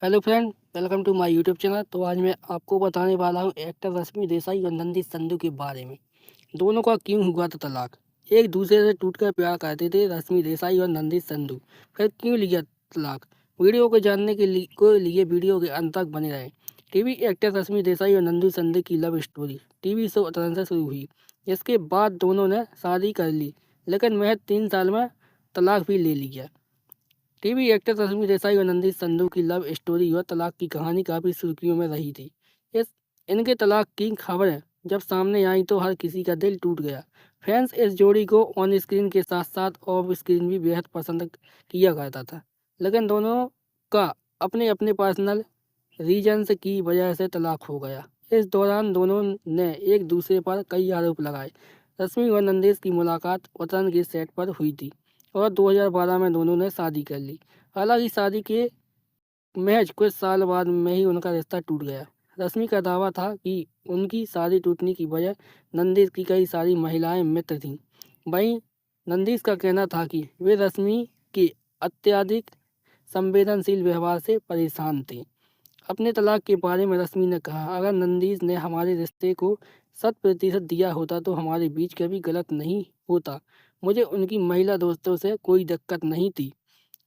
Hello friend, welcome to my YouTube channel. तो आज मैं आपको बताने वाला हूँ एक्टर रश्मि देसाई और नंदित संधू के बारे में। दोनों का क्यों हुआ था तलाक। एक दूसरे से टूटकर प्यार करते थे रश्मि देसाई और नंदित संधू, फिर क्यों लिया तलाक। वीडियो को जानने के लिए वीडियो के अंत तक बने रहें। टीवी एक्टर रश्मि देसाई और नंदू संधू की लव स्टोरी टीवी शो तुरंत से शुरू हुई। इसके बाद दोनों ने शादी कर ली, लेकिन महज 3 साल में तलाक भी ले लिया। टीवी एक्टर रश्मि देसाई और नंदित संधू की लव स्टोरी और तलाक की कहानी काफ़ी सुर्खियों में रही थी। इस इनके तलाक की खबरें जब सामने आई तो हर किसी का दिल टूट गया। फैंस इस जोड़ी को ऑन स्क्रीन के साथ साथ ऑफ स्क्रीन भी बेहद पसंद किया करता था, लेकिन दोनों का अपने अपने पर्सनल रीजन्स की वजह से तलाक हो गया। इस दौरान दोनों ने एक दूसरे पर कई आरोप लगाए। रश्मि और नंदित की मुलाकात वतन के सेट पर हुई थी और 2012 में दोनों ने शादी कर ली। हालांकि शादी के महज कुछ साल बाद में ही उनका रिश्ता टूट गया। रश्मि का दावा था कि उनकी शादी टूटने की वजह नंदित की कई सारी महिलाएं मित्र थीं। वहीं नंदित का कहना था कि वे रश्मि के अत्यधिक संवेदनशील व्यवहार से परेशान थे। अपने तलाक के बारे में रश्मि ने कहा, अगर नंदित ने हमारे रिश्ते को 100% दिया होता तो हमारे बीच कभी गलत नहीं होता। मुझे उनकी महिला दोस्तों से कोई दिक्कत नहीं थी।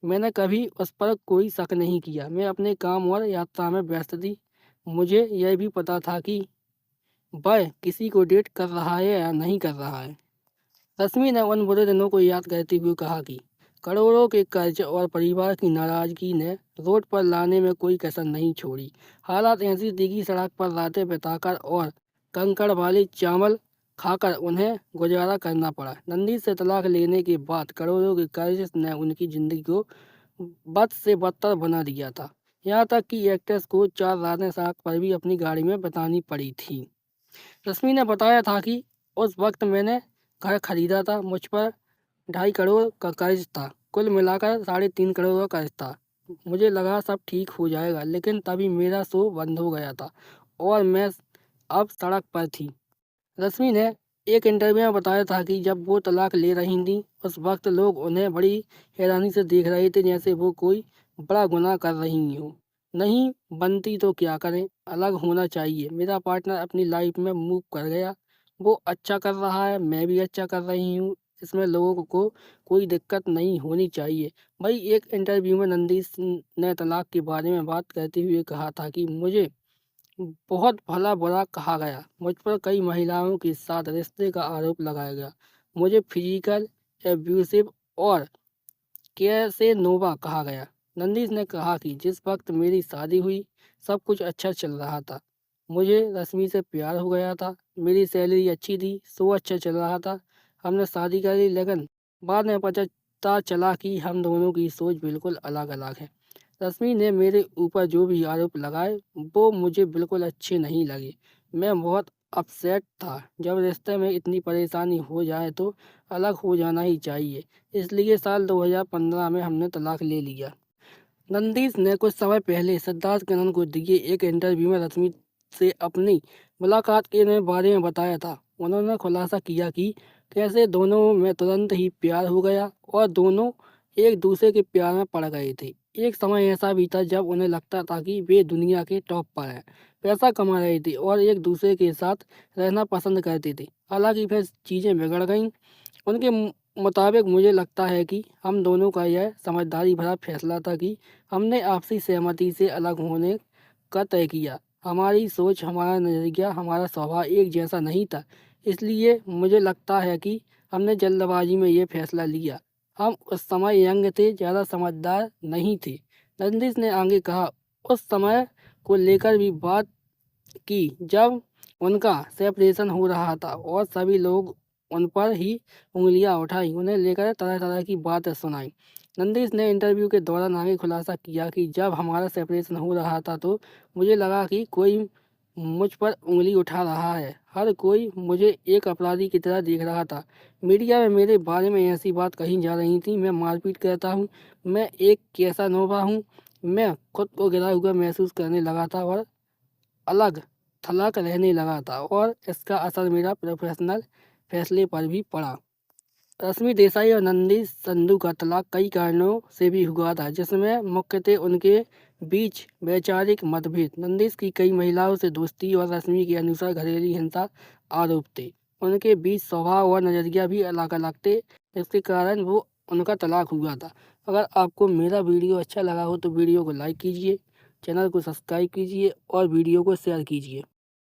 मैंने कभी उस पर कोई शक नहीं किया। मैं अपने काम और यात्रा में व्यस्त थी। मुझे यह भी पता था कि वह किसी को डेट कर रहा है या नहीं कर रहा है। रश्मि ने उन बुरे दिनों को याद करते हुए कहा कि करोड़ों के कर्ज और परिवार की नाराजगी ने रोड पर लाने में कोई कसर नहीं छोड़ी। हालात ऐसी थी कि सड़क पर रातें बिताकर और कंकड़ वाले चावल खाकर उन्हें गुजारा करना पड़ा। नंदी से तलाक लेने के बाद करोड़ों के कर्ज ने उनकी जिंदगी को बद से बदतर बना दिया था। यहाँ तक कि एक्ट्रेस को 4 रातें सड़क पर भी अपनी गाड़ी में बितानी पड़ी थी। रश्मि ने बताया था कि उस वक्त मैंने घर खरीदा था, मुझ पर 2.5 करोड़ का कर्ज था। कुल मिलाकर 3.5 करोड़ का कर्ज था। मुझे लगा सब ठीक हो जाएगा, लेकिन तभी मेरा शो बंद हो गया था और मैं अब सड़क पर थी। रश्मि ने एक इंटरव्यू में बताया था कि जब वो तलाक ले रही थी उस वक्त लोग उन्हें बड़ी हैरानी से देख रहे थे, जैसे वो कोई बड़ा गुनाह कर रही हो। नहीं बनती तो क्या करें, अलग होना चाहिए। मेरा पार्टनर अपनी लाइफ में मूव कर गया, वो अच्छा कर रहा है, मैं भी अच्छा कर रही हूँ। इसमें लोगों को कोई दिक्कत नहीं होनी चाहिए। भाई एक इंटरव्यू में नंदित ने तलाक के बारे में बात करते हुए कहा था कि मुझे बहुत भला बुरा कहा गया। मुझ पर कई महिलाओं के साथ रिश्ते का आरोप लगाया गया। मुझे फिजिकल एब्यूसिव और कैसेनोवा कहा गया। नंदित ने कहा कि जिस वक्त मेरी शादी हुई सब कुछ अच्छा चल रहा था। मुझे रश्मि से प्यार हो गया था, मेरी सैलरी अच्छी थी, शो अच्छा चल रहा था। हमने शादी कर ली, लेकिन बाद में पता चला कि हम दोनों की सोच बिल्कुल अलग अलग है। रश्मि ने मेरे ऊपर जो भी आरोप लगाए वो मुझे बिल्कुल अच्छे नहीं लगे। मैं बहुत अपसेट था। जब रिश्ते में इतनी परेशानी हो जाए तो अलग हो जाना ही चाहिए। इसलिए साल 2015 में हमने तलाक ले लिया। नंदित ने कुछ समय पहले सिद्धार्थ कनन को दिए एक इंटरव्यू में रश्मि से अपनी मुलाकात के बारे में बताया था। उन्होंने खुलासा किया कि कैसे दोनों में तुरंत ही प्यार हो गया और दोनों एक दूसरे के प्यार में पड़ गए थे। एक समय ऐसा भी था जब उन्हें लगता था कि वे दुनिया के टॉप पर हैं, पैसा कमा रहे थे और एक दूसरे के साथ रहना पसंद करते थे। हालांकि फिर चीज़ें बिगड़ गईं। उनके मुताबिक मुझे लगता है कि हम दोनों का यह समझदारी भरा फैसला था कि हमने आपसी सहमति से अलग होने का तय किया। हमारी सोच, हमारा नज़रिया, हमारा स्वभाव एक जैसा नहीं था। इसलिए मुझे लगता है कि हमने जल्दबाजी में ये फैसला लिया। हम उस समय यंग थे, ज़्यादा समझदार नहीं थे। नंदित ने आगे कहा, उस समय को लेकर भी बात की जब उनका सेपरेशन हो रहा था और सभी लोग उन पर ही उंगलियां उठाई, उन्हें लेकर तरह तरह की बातें सुनाई। नंदित ने इंटरव्यू के दौरान आगे खुलासा किया कि जब हमारा सेपरेशन हो रहा था तो मुझे लगा कि कोई मुझ पर उंगली उठा रहा है। हर कोई मुझे एक अपराधी की तरह देख रहा था। मीडिया में मेरे बारे में ऐसी बात कही जा रही थी, मैं मारपीट करता हूँ, मैं एक कैसानोवा हूँ। मैं खुद को गिरा हुआ महसूस करने लगा था और अलग थलग रहने लगा था और इसका असर मेरा प्रोफेशनल फैसले पर भी पड़ा। रश्मि देसाई और नंदित संधू का तलाक कई कारणों से भी हुआ था, जिसमें मुख्यतः उनके बीच वैचारिक मतभेद। नंदिश की कई महिलाओं से दोस्ती और रश्मि के अनुसार घरेलू हिंसा आरोप थे। उनके बीच स्वभाव और नज़रिया भी अलग अलग थे, जिसके कारण वो उनका तलाक हुआ था। अगर आपको मेरा वीडियो अच्छा लगा हो तो वीडियो को लाइक कीजिए, चैनल को सब्सक्राइब कीजिए और वीडियो को शेयर कीजिए।